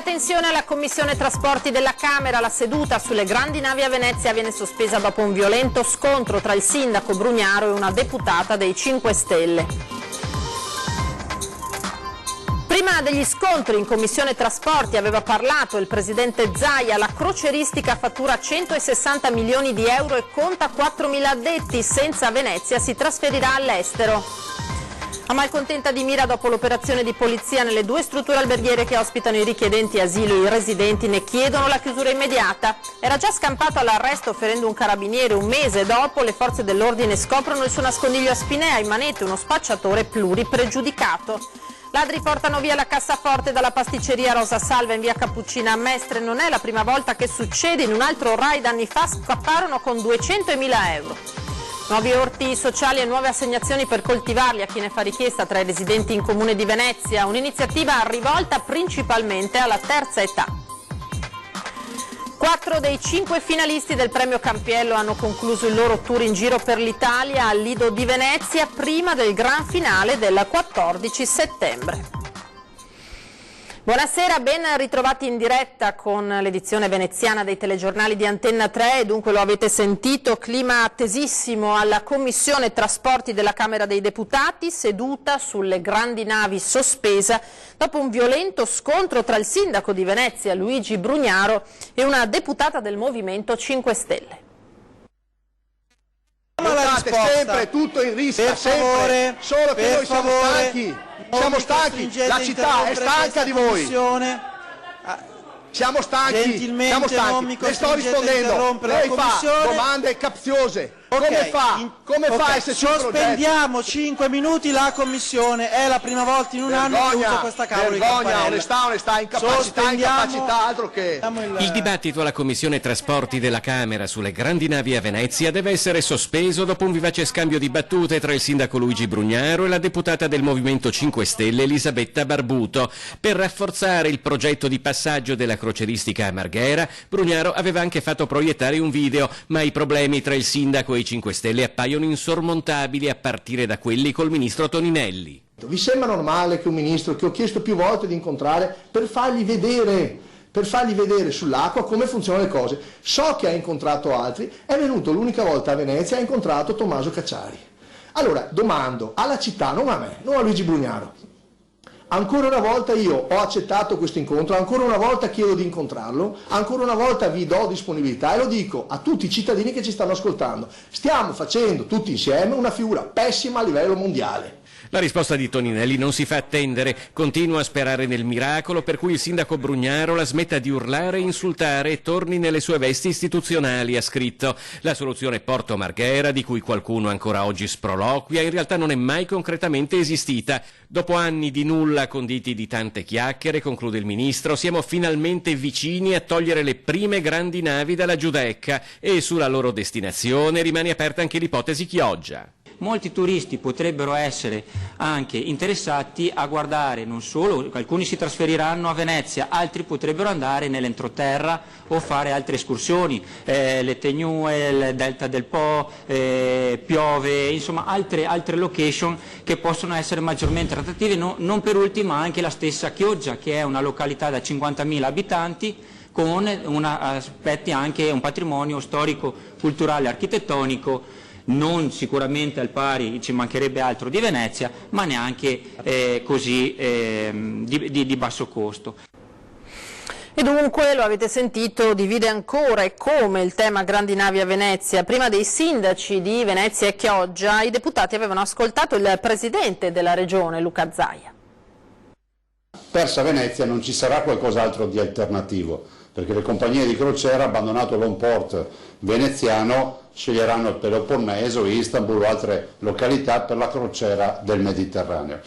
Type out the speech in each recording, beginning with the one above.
Via tensione alla Commissione Trasporti della Camera. La seduta sulle grandi navi a Venezia viene sospesa dopo un violento scontro tra il sindaco Brugnaro e una deputata dei 5 Stelle. Prima degli scontri in Commissione Trasporti aveva parlato il presidente Zaia. La crocieristica fattura 160 milioni di euro e conta 4.000 addetti. Senza Venezia si trasferirà all'estero. A malcontenta di Mira dopo l'operazione di polizia nelle 2 strutture alberghiere che ospitano i richiedenti asilo e i residenti ne chiedono la chiusura immediata. Era già scampato all'arresto ferendo un carabiniere. Un mese dopo le forze dell'ordine scoprono il suo nascondiglio a Spinea, in manette uno spacciatore pluripregiudicato. Ladri portano via la cassaforte dalla pasticceria Rosa Salva in via Cappuccina a Mestre. Non è la prima volta che succede, in un altro raid anni fa scapparono con 200.000 euro. Nuovi orti sociali e nuove assegnazioni per coltivarli a chi ne fa richiesta tra i residenti in Comune di Venezia, un'iniziativa rivolta principalmente alla terza età. 4 dei 5 finalisti del premio Campiello hanno concluso il loro tour in giro per l'Italia al Lido di Venezia prima del gran finale del 14 settembre. Buonasera, ben ritrovati in diretta con l'edizione veneziana dei telegiornali di Antenna 3. Dunque lo avete sentito, clima attesissimo alla Commissione Trasporti della Camera dei Deputati, seduta sulle grandi navi sospesa dopo un violento scontro tra il sindaco di Venezia Luigi Brugnaro e una deputata del Movimento 5 Stelle. Sempre tutto in rissa, sempre, solo che noi siamo stanchi. Siamo stanchi, la città è stanca di voi. Siamo stanchi, le sto rispondendo. Lei fa domande capziose. Come fa a esserci un progetto? Sospendiamo 5 minuti la commissione, è la prima volta in un anno che uso questa cavolo di campanella. Onestà, incapacità, altro che... Il dibattito alla Commissione Trasporti della Camera sulle grandi navi a Venezia deve essere sospeso dopo un vivace scambio di battute tra il sindaco Luigi Brugnaro e la deputata del Movimento 5 Stelle Elisabetta Barbuto. Per rafforzare il progetto di passaggio della crocieristica a Marghera, Brugnaro aveva anche fatto proiettare un video, ma i problemi tra il sindaco e i 5 Stelle appaiono insormontabili a partire da quelli col ministro Toninelli. Vi sembra normale che un ministro che ho chiesto più volte di incontrare per fargli vedere sull'acqua come funzionano le cose, so che ha incontrato altri, è venuto l'unica volta a Venezia e ha incontrato Tommaso Cacciari. Allora domando alla città, non a me, non a Luigi Brugnaro, ancora una volta io ho accettato questo incontro, ancora una volta chiedo di incontrarlo, ancora una volta vi do disponibilità e lo dico a tutti i cittadini che ci stanno ascoltando. Stiamo facendo tutti insieme una figura pessima a livello mondiale. La risposta di Toninelli non si fa attendere, continua a sperare nel miracolo per cui il sindaco Brugnaro la smetta di urlare e insultare e torni nelle sue vesti istituzionali, ha scritto. La soluzione Porto Marghera, di cui qualcuno ancora oggi sproloquia, in realtà non è mai concretamente esistita. Dopo anni di nulla conditi di tante chiacchiere, conclude il ministro, siamo finalmente vicini a togliere le prime grandi navi dalla Giudecca e sulla loro destinazione rimane aperta anche l'ipotesi Chioggia. Molti turisti potrebbero essere anche interessati a guardare, non solo, alcuni si trasferiranno a Venezia, altri potrebbero andare nell'entroterra o fare altre escursioni, le Tegnue, il Delta del Po, Piove, insomma altre location che possono essere maggiormente attrattive, non per ultima anche la stessa Chioggia, che è una località da 50.000 abitanti, con aspetti anche un patrimonio storico, culturale, architettonico, non sicuramente al pari, ci mancherebbe altro, di Venezia, ma neanche così di basso costo. E dunque, lo avete sentito, divide ancora e come il tema grandi navi a Venezia. Prima dei sindaci di Venezia e Chioggia, i deputati avevano ascoltato il presidente della regione, Luca Zaia. Persa Venezia non ci sarà qualcos'altro di alternativo, perché le compagnie di crociera, abbandonato l'on-port veneziano, sceglieranno il Peloponneso, Istanbul o altre località per la crociera del Mediterraneo.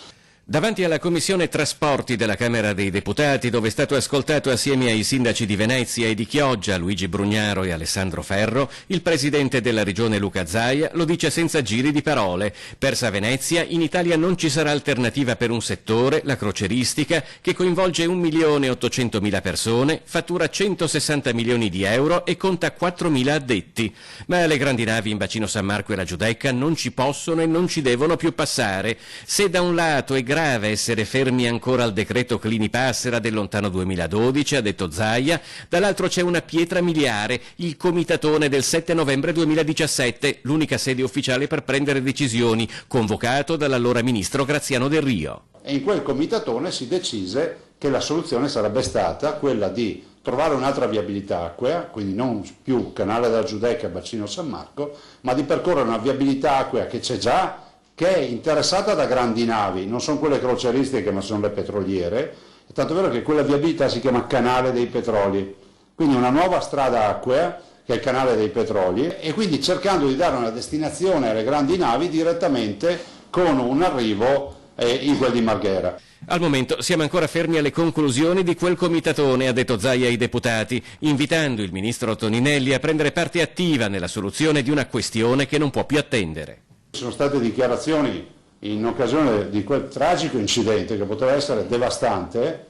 Davanti alla Commissione Trasporti della Camera dei Deputati, dove è stato ascoltato assieme ai sindaci di Venezia e di Chioggia, Luigi Brugnaro e Alessandro Ferro, il presidente della regione Luca Zaia lo dice senza giri di parole. Persa Venezia, in Italia non ci sarà alternativa per un settore, la crocieristica, che coinvolge 1.800.000 persone, fattura 160 milioni di euro e conta 4.000 addetti. Ma le grandi navi in bacino San Marco e la Giudecca non ci possono e non ci devono più passare. Se da un lato è grave essere fermi ancora al decreto Clini-Passera del lontano 2012, ha detto Zaia. Dall'altro c'è una pietra miliare, il comitatone del 7 novembre 2017, l'unica sede ufficiale per prendere decisioni, convocato dall'allora ministro Graziano Del Rio. E in quel comitatone si decise che la soluzione sarebbe stata quella di trovare un'altra viabilità acquea, quindi non più canale della Giudecca, bacino San Marco, ma di percorrere una viabilità acquea che c'è già, che è interessata da grandi navi, non sono quelle croceristiche ma sono le petroliere, tanto è vero che quella viabilità si chiama Canale dei Petroli, quindi una nuova strada acquea che è il Canale dei Petroli, e quindi cercando di dare una destinazione alle grandi navi direttamente con un arrivo in quel di Marghera. Al momento siamo ancora fermi alle conclusioni di quel comitatone, ha detto Zaia ai deputati, invitando il ministro Toninelli a prendere parte attiva nella soluzione di una questione che non può più attendere. Ci sono state dichiarazioni in occasione di quel tragico incidente che poteva essere devastante,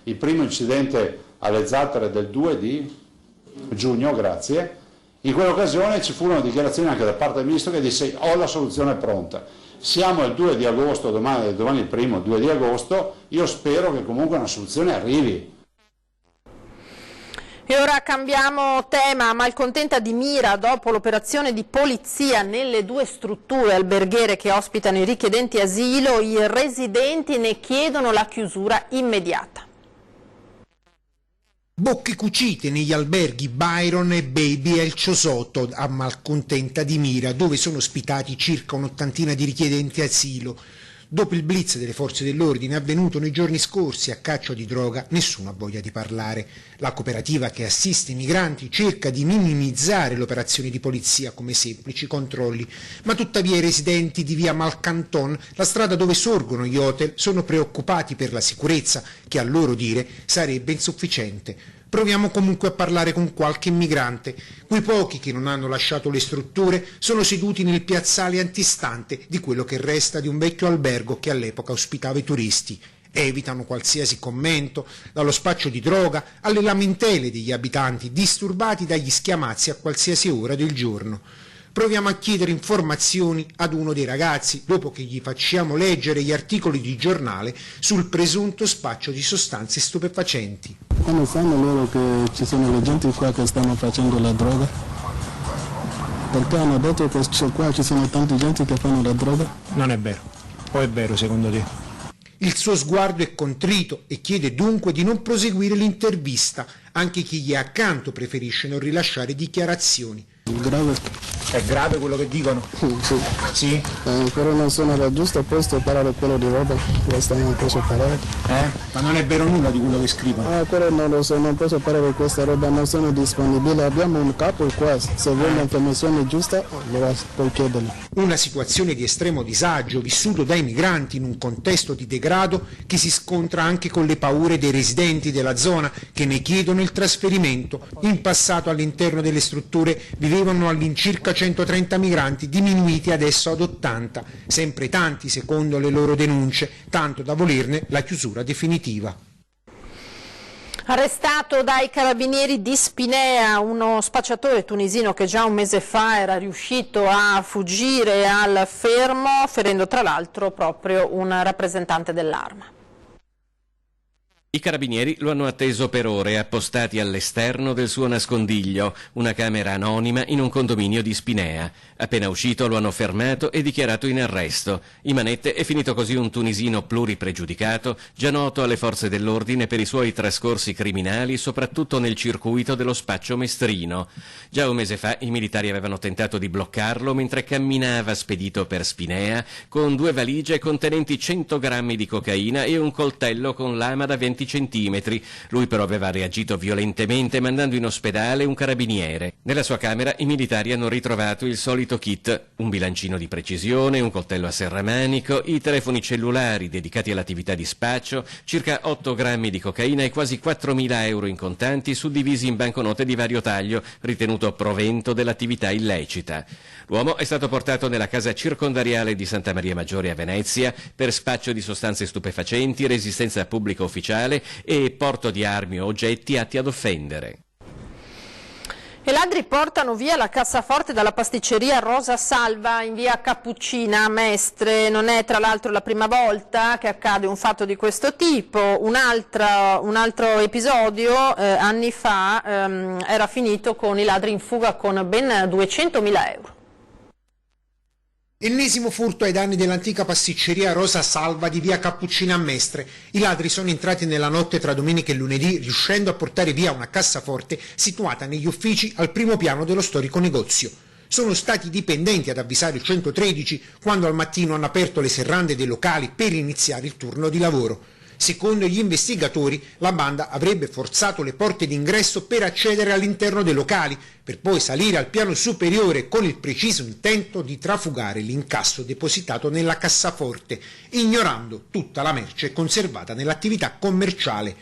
il primo incidente alle Zattere del 2 di giugno, grazie. In quell'occasione ci furono dichiarazioni anche da parte del ministro che disse: ho la soluzione pronta. Siamo il 2 di agosto, domani il primo, 2 di agosto, io spero che comunque una soluzione arrivi. E ora cambiamo tema. Malcontenta di Mira dopo l'operazione di polizia nelle due strutture alberghiere che ospitano i richiedenti asilo, i residenti ne chiedono la chiusura immediata. Bocche cucite negli alberghi Byron e Baby El Ciosotto a Malcontenta di Mira, dove sono ospitati circa un'ottantina di richiedenti asilo. Dopo il blitz delle forze dell'ordine avvenuto nei giorni scorsi a caccia di droga, nessuno ha voglia di parlare. La cooperativa che assiste i migranti cerca di minimizzare l'operazione di polizia come semplici controlli, ma tuttavia i residenti di via Malcanton, la strada dove sorgono gli hotel, sono preoccupati per la sicurezza, che a loro dire sarebbe insufficiente. Proviamo comunque a parlare con qualche immigrante. Quei pochi che non hanno lasciato le strutture sono seduti nel piazzale antistante di quello che resta di un vecchio albergo che all'epoca ospitava i turisti. Evitano qualsiasi commento, dallo spaccio di droga alle lamentele degli abitanti disturbati dagli schiamazzi a qualsiasi ora del giorno. Proviamo a chiedere informazioni ad uno dei ragazzi dopo che gli facciamo leggere gli articoli di giornale sul presunto spaccio di sostanze stupefacenti. Come sanno loro che ci sono le gente qua che stanno facendo la droga? Perché hanno detto che qua ci sono tante gente che fanno la droga? Non è vero. O è vero secondo te? Il suo sguardo è contrito e chiede dunque di non proseguire l'intervista. Anche chi gli è accanto preferisce non rilasciare dichiarazioni. Grave. È grave quello che dicono? Sì. Sì? Però non sono al giusto posto a parlare quello di roba. Questo non posso parlare. Ma non è vero nulla di quello che scrivono? Quello non lo so, non posso parlare di questa roba, non sono disponibile. Abbiamo un capo qua, se vuole l'informazione giusta, puoi chiederlo. Una situazione di estremo disagio vissuto dai migranti in un contesto di degrado che si scontra anche con le paure dei residenti della zona che ne chiedono il trasferimento. In passato all'interno delle strutture vivevano all'incirca 130 migranti, diminuiti adesso ad 80, sempre tanti secondo le loro denunce, tanto da volerne la chiusura definitiva. Arrestato dai carabinieri di Spinea uno spacciatore tunisino che già un mese fa era riuscito a fuggire al fermo, ferendo tra l'altro proprio un rappresentante dell'arma. I carabinieri lo hanno atteso per ore, appostati all'esterno del suo nascondiglio, una camera anonima in un condominio di Spinea. Appena uscito lo hanno fermato e dichiarato in arresto. In manette è finito così un tunisino pluripregiudicato, già noto alle forze dell'ordine per i suoi trascorsi criminali, soprattutto nel circuito dello spaccio mestrino. Già un mese fa i militari avevano tentato di bloccarlo mentre camminava spedito per Spinea con 2 valigie contenenti 100 grammi di cocaina e un coltello con lama da 20 centimetri. Lui però aveva reagito violentemente mandando in ospedale un carabiniere. Nella sua camera i militari hanno ritrovato il solito kit, un bilancino di precisione, un coltello a serramanico, i telefoni cellulari dedicati all'attività di spaccio, circa 8 grammi di cocaina e quasi 4.000 euro in contanti suddivisi in banconote di vario taglio, ritenuto provento dell'attività illecita. L'uomo è stato portato nella casa circondariale di Santa Maria Maggiore a Venezia per spaccio di sostanze stupefacenti, resistenza pubblica ufficiale e porto di armi o oggetti atti ad offendere. E ladri portano via la cassaforte dalla pasticceria Rosa Salva in via Cappuccina a Mestre. Non è tra l'altro la prima volta che accade un fatto di questo tipo. Un altro episodio anni fa era finito con i ladri in fuga con ben 200.000 euro. Ennesimo furto ai danni dell'antica pasticceria Rosa Salva di via Cappuccina a Mestre. I ladri sono entrati nella notte tra domenica e lunedì, riuscendo a portare via una cassaforte situata negli uffici al primo piano dello storico negozio. Sono stati i dipendenti ad avvisare il 113 quando al mattino hanno aperto le serrande dei locali per iniziare il turno di lavoro. Secondo gli investigatori, la banda avrebbe forzato le porte d'ingresso per accedere all'interno dei locali, per poi salire al piano superiore con il preciso intento di trafugare l'incasso depositato nella cassaforte, ignorando tutta la merce conservata nell'attività commerciale.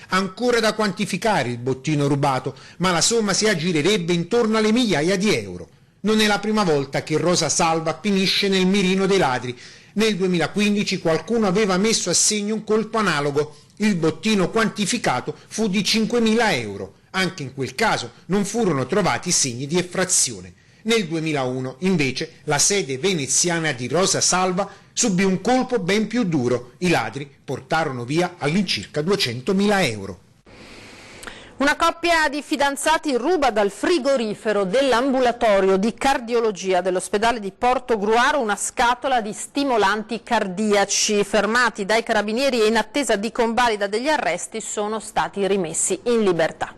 Ancora da quantificare il bottino rubato, ma la somma si aggirerebbe intorno alle migliaia di euro. Non è la prima volta che Rosa Salva finisce nel mirino dei ladri. Nel 2015 qualcuno aveva messo a segno un colpo analogo. Il bottino quantificato fu di 5.000 euro. Anche in quel caso non furono trovati segni di effrazione. Nel 2001, invece, la sede veneziana di Rosa Salva subì un colpo ben più duro. I ladri portarono via all'incirca 200.000 euro. Una coppia di fidanzati ruba dal frigorifero dell'ambulatorio di cardiologia dell'ospedale di Portogruaro una scatola di stimolanti cardiaci. Fermati dai carabinieri e in attesa di convalida degli arresti sono stati rimessi in libertà.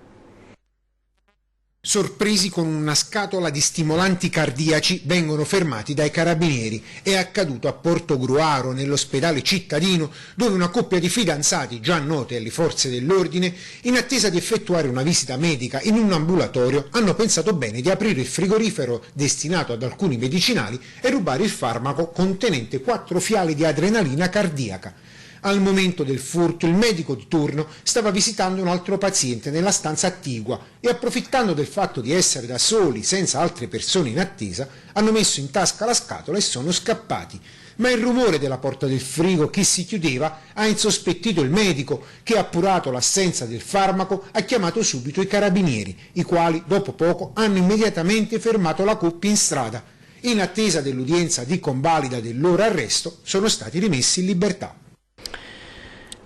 Sorpresi con una scatola di stimolanti cardiaci, vengono fermati dai carabinieri. È accaduto a Portogruaro, nell'ospedale cittadino, dove una coppia di fidanzati, già noti alle forze dell'ordine, in attesa di effettuare una visita medica in un ambulatorio, hanno pensato bene di aprire il frigorifero destinato ad alcuni medicinali e rubare il farmaco contenente 4 fiale di adrenalina cardiaca. Al momento del furto il medico di turno stava visitando un altro paziente nella stanza attigua e, approfittando del fatto di essere da soli senza altre persone in attesa, hanno messo in tasca la scatola e sono scappati. Ma il rumore della porta del frigo che si chiudeva ha insospettito il medico che, appurato l'assenza del farmaco, ha chiamato subito i carabinieri, i quali dopo poco hanno immediatamente fermato la coppia in strada. In attesa dell'udienza di convalida del loro arresto sono stati rimessi in libertà.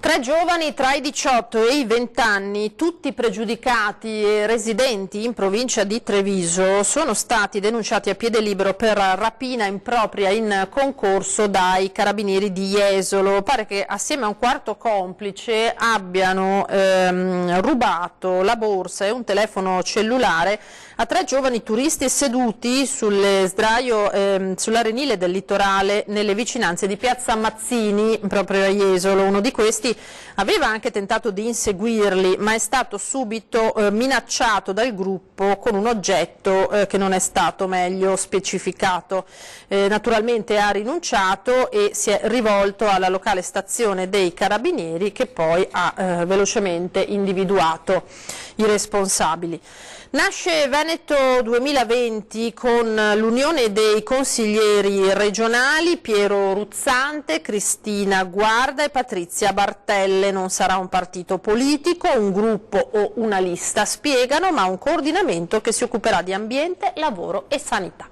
3 giovani tra i 18 e i 20 anni, tutti pregiudicati e residenti in provincia di Treviso, sono stati denunciati a piede libero per rapina impropria in concorso dai carabinieri di Jesolo. Pare che assieme a un quarto complice abbiano rubato la borsa e un telefono cellulare a 3 giovani turisti seduti sulle sdraio sull'arenile del litorale nelle vicinanze di Piazza Mazzini, proprio a Jesolo. Uno di questi aveva anche tentato di inseguirli, ma è stato subito minacciato dal gruppo con un oggetto che non è stato meglio specificato. Naturalmente ha rinunciato e si è rivolto alla locale stazione dei carabinieri, che poi ha velocemente individuato i responsabili. Nasce Veneto 2020 con l'unione dei consiglieri regionali Piero Ruzzante, Cristina Guarda e Patrizia Bartelle. Non sarà un partito politico, un gruppo o una lista, spiegano, ma un coordinamento che si occuperà di ambiente, lavoro e sanità.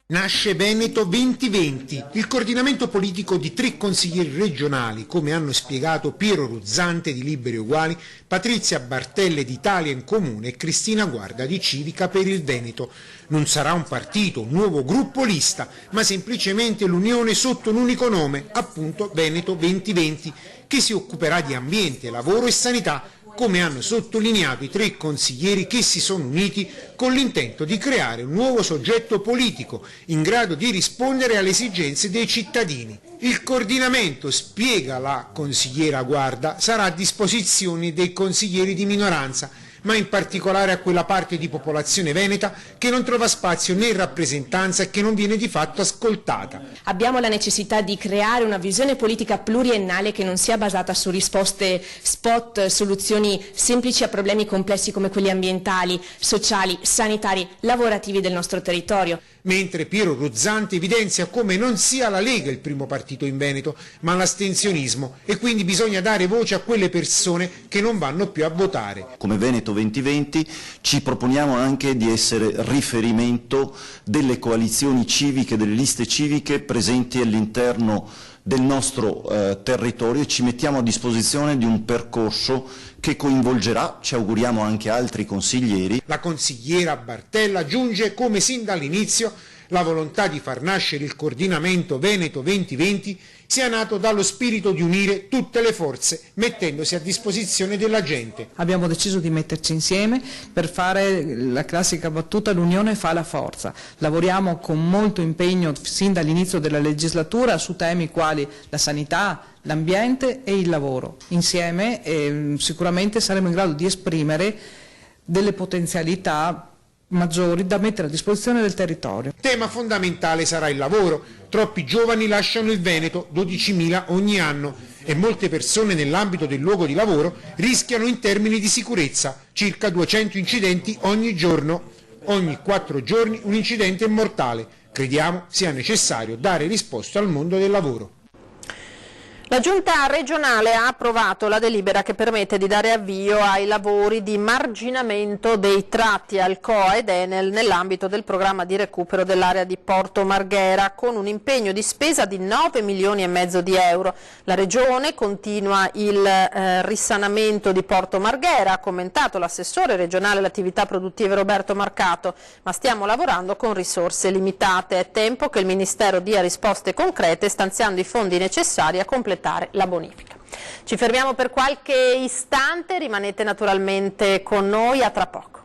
Nasce Veneto 2020, il coordinamento politico di 3 consiglieri regionali, come hanno spiegato Piero Ruzzante di Liberi e Uguali, Patrizia Bartelle di Italia in Comune e Cristina Guarda di Civica per il Veneto. Non sarà un partito, un nuovo gruppo lista, ma semplicemente l'unione sotto un unico nome, appunto Veneto 2020, che si occuperà di ambiente, lavoro e sanità, come hanno sottolineato i 3 consiglieri che si sono uniti con l'intento di creare un nuovo soggetto politico in grado di rispondere alle esigenze dei cittadini. Il coordinamento, spiega la consigliera Guarda, sarà a disposizione dei consiglieri di minoranza, ma in particolare a quella parte di popolazione veneta che non trova spazio né rappresentanza e che non viene di fatto ascoltata. Abbiamo la necessità di creare una visione politica pluriennale che non sia basata su risposte spot, soluzioni semplici a problemi complessi come quelli ambientali, sociali, sanitari, lavorativi del nostro territorio. mentre Piero Ruzzante evidenzia come non sia la Lega il primo partito in Veneto, ma l'astensionismo, e quindi bisogna dare voce a quelle persone che non vanno più a votare. Come Veneto 2020 ci proponiamo anche di essere riferimento delle coalizioni civiche, delle liste civiche presenti all'interno del nostro territorio, e ci mettiamo a disposizione di un percorso che coinvolgerà, ci auguriamo, anche altri consiglieri. La consigliera Bartella aggiunge come sin dall'inizio la volontà di far nascere il coordinamento Veneto 2020 sia nato dallo spirito di unire tutte le forze mettendosi a disposizione della gente. Abbiamo deciso di metterci insieme per fare la classica battuta: l'unione fa la forza. Lavoriamo con molto impegno sin dall'inizio della legislatura su temi quali la sanità, l'ambiente e il lavoro. Insieme sicuramente saremo in grado di esprimere delle potenzialità maggiori da mettere a disposizione del territorio. Tema fondamentale sarà il lavoro. Troppi giovani lasciano il Veneto, 12.000 ogni anno, e molte persone nell'ambito del luogo di lavoro rischiano in termini di sicurezza, circa 200 incidenti ogni giorno. Ogni 4 giorni un incidente mortale. Crediamo sia necessario dare risposta al mondo del lavoro. La Giunta regionale ha approvato la delibera che permette di dare avvio ai lavori di marginamento dei tratti Alcoa ed Enel nell'ambito del programma di recupero dell'area di Porto Marghera, con un impegno di spesa di 9,5 milioni di euro. La Regione continua il risanamento di Porto Marghera, ha commentato l'assessore regionale alle attività produttive Roberto Marcato, ma stiamo lavorando con risorse limitate. È tempo che il Ministero dia risposte concrete stanziando i fondi necessari a completare la bonifica. Ci fermiamo per qualche istante, rimanete naturalmente con noi, a tra poco.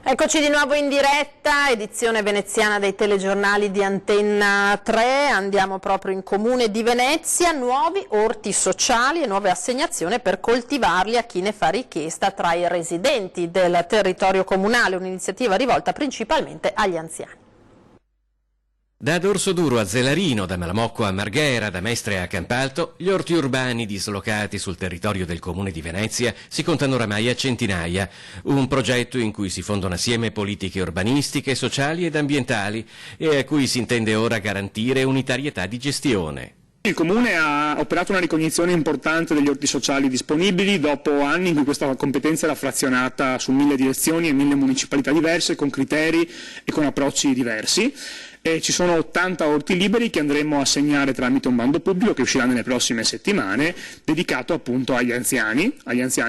Eccoci di nuovo in diretta, edizione veneziana dei telegiornali di Antenna 3, andiamo proprio in Comune di Venezia, nuovi orti sociali e nuove assegnazioni per coltivarli a chi ne fa richiesta tra i residenti del territorio comunale, un'iniziativa rivolta principalmente agli anziani. Da Dorsoduro a Zelarino, da Malamocco a Marghera, da Mestre a Campalto, gli orti urbani dislocati sul territorio del Comune di Venezia si contano oramai a centinaia. Un progetto in cui si fondono assieme politiche urbanistiche, sociali ed ambientali e a cui si intende ora garantire unitarietà di gestione. Il Comune ha operato una ricognizione importante degli orti sociali disponibili dopo anni in cui questa competenza era frazionata su 1000 direzioni e 1000 municipalità diverse, con criteri e con approcci diversi. E ci sono 80 orti liberi che andremo a assegnare tramite un bando pubblico che uscirà nelle prossime settimane, dedicato appunto agli anziani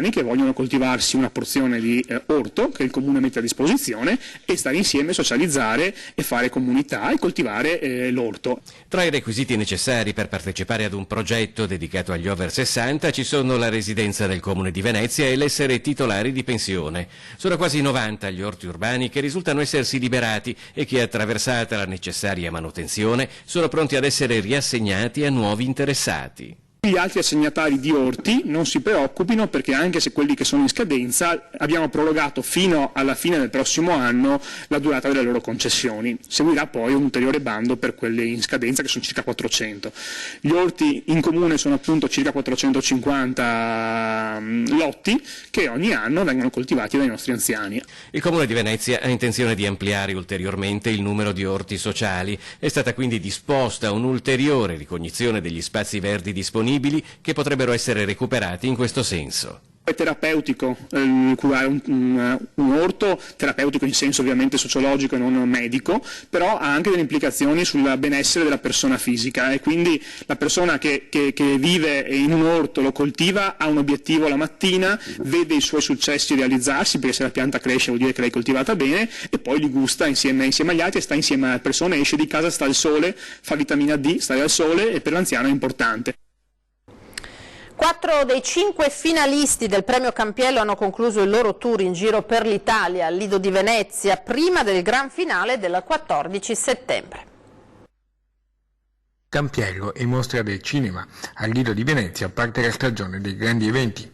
che vogliono coltivarsi una porzione di orto che il Comune mette a disposizione e stare insieme, socializzare e fare comunità e coltivare l'orto. Tra i requisiti necessari per partecipare ad un progetto dedicato agli over 60 ci sono la residenza del Comune di Venezia e l'essere titolari di pensione. Sono quasi 90 gli orti urbani che risultano essersi liberati e che, attraversata la necessaria manutenzione, sono pronti ad essere riassegnati a nuovi interessati. Gli altri assegnatari di orti non si preoccupino, perché anche se quelli che sono in scadenza abbiamo prorogato fino alla fine del prossimo anno la durata delle loro concessioni. Seguirà poi un ulteriore bando per quelli in scadenza, che sono circa 400. Gli orti in comune sono appunto circa 450 lotti che ogni anno vengono coltivati dai nostri anziani. Il Comune di Venezia ha intenzione di ampliare ulteriormente il numero di orti sociali. È stata quindi disposta un'ulteriore ricognizione degli spazi verdi disponibili che potrebbero essere recuperati in questo senso. È terapeutico curare un orto, terapeutico in senso ovviamente sociologico e non medico, però ha anche delle implicazioni sul benessere della persona fisica, e quindi la persona che vive in un orto, lo coltiva, ha un obiettivo la mattina, vede i suoi successi realizzarsi, perché se la pianta cresce vuol dire che l'hai coltivata bene, e poi li gusta insieme agli altri e sta insieme alle persone, esce di casa, sta al sole, fa vitamina D, stare al sole, e per l'anziano è importante. 4 dei 5 finalisti del premio Campiello hanno concluso il loro tour in giro per l'Italia al Lido di Venezia, prima del gran finale del 14 settembre. Campiello è mostra del cinema. Al Lido di Venezia parte la stagione dei grandi eventi.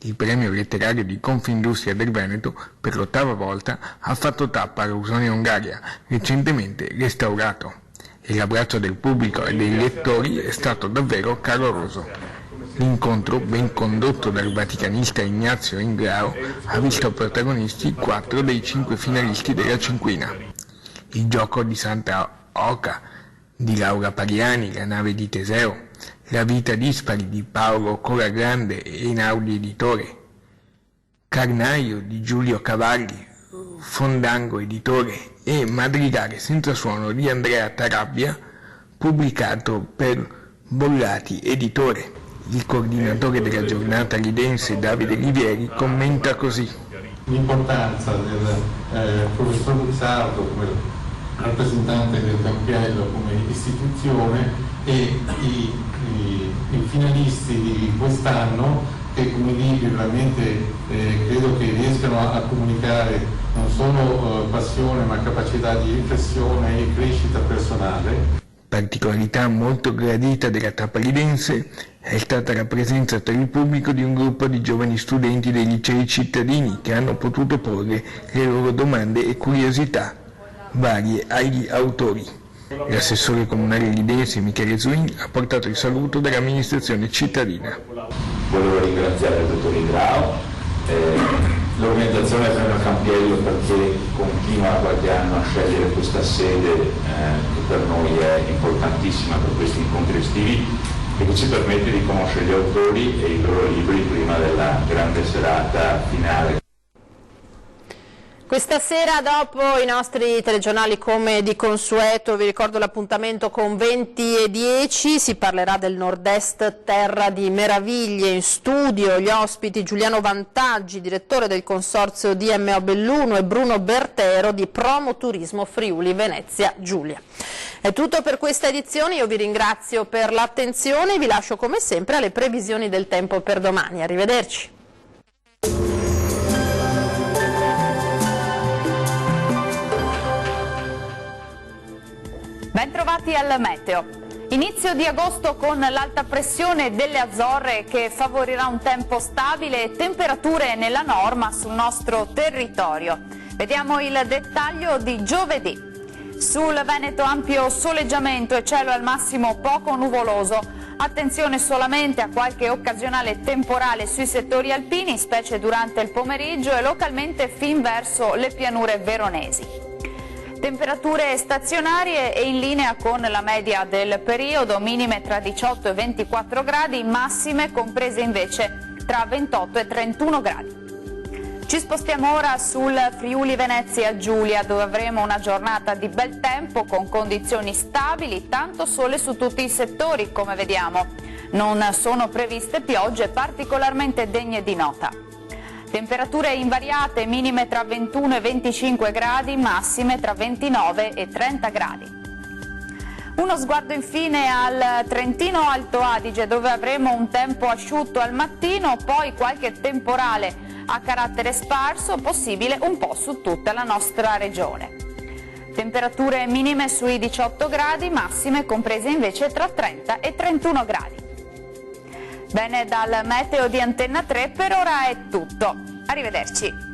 Il premio letterario di Confindustria del Veneto, per l'8ª volta, ha fatto tappa a Lausonia Ungaria, recentemente restaurato. E l'abbraccio del pubblico e dei lettori è stato davvero caloroso. L'incontro, ben condotto dal vaticanista Ignazio Ingrao, ha visto protagonisti 4 dei 5 finalisti della cinquina. Il gioco di Santa Oca di Laura Pariani, La nave di Teseo, La vita dispari di Paolo Colagrande e Einaudi Editore, Carnaio di Giulio Cavalli, Fondango Editore e Madrigale senza suono di Andrea Tarabbia, pubblicato per Bollati Editore. Il coordinatore della giornata lidense Davide Livieri commenta così. L'importanza del professor Buzzardo come rappresentante del Campiello come istituzione e i finalisti di quest'anno che, come dico, veramente credo che riescano a comunicare non solo passione ma capacità di riflessione e crescita personale. Particolarità molto gradita della tappa lidense è stata la presenza tra il pubblico di un gruppo di giovani studenti dei licei cittadini che hanno potuto porre le loro domande e curiosità varie agli autori. L'assessore comunale lidense Michele Zuin ha portato il saluto dell'amministrazione cittadina. Volevo ringraziare il dottor Ingrao, l'organizzazione del Premio Campiello perché continua qualche anno a scegliere questa sede che per noi è importantissima per questi incontri estivi e che ci permette di conoscere gli autori e i loro libri prima della grande serata finale. Questa sera, dopo i nostri telegiornali come di consueto, vi ricordo l'appuntamento con 20:10, si parlerà del nord-est terra di meraviglie. In studio gli ospiti Giuliano Vantaggi, direttore del consorzio DMO Belluno, e Bruno Bertero di Promo Turismo Friuli Venezia Giulia. È tutto per questa edizione, io vi ringrazio per l'attenzione e vi lascio come sempre alle previsioni del tempo per domani. Arrivederci. Bentrovati al meteo. Inizio di agosto con l'alta pressione delle Azzorre che favorirà un tempo stabile e temperature nella norma sul nostro territorio. Vediamo il dettaglio di giovedì. Sul Veneto ampio soleggiamento e cielo al massimo poco nuvoloso. Attenzione solamente a qualche occasionale temporale sui settori alpini, specie durante il pomeriggio e localmente fin verso le pianure veronesi. Temperature stazionarie e in linea con la media del periodo, minime tra 18 e 24 gradi, massime comprese invece tra 28 e 31 gradi. Ci spostiamo ora sul Friuli Venezia Giulia, dove avremo una giornata di bel tempo con condizioni stabili, tanto sole su tutti i settori come vediamo. Non sono previste piogge particolarmente degne di nota. Temperature invariate, minime tra 21 e 25 gradi, massime tra 29 e 30 gradi. Uno sguardo infine al Trentino Alto Adige, dove avremo un tempo asciutto al mattino, poi qualche temporale a carattere sparso, possibile un po' su tutta la nostra regione. Temperature minime sui 18 gradi, massime comprese invece tra 30 e 31 gradi. Bene, dal meteo di Antenna 3 per ora è tutto. Arrivederci.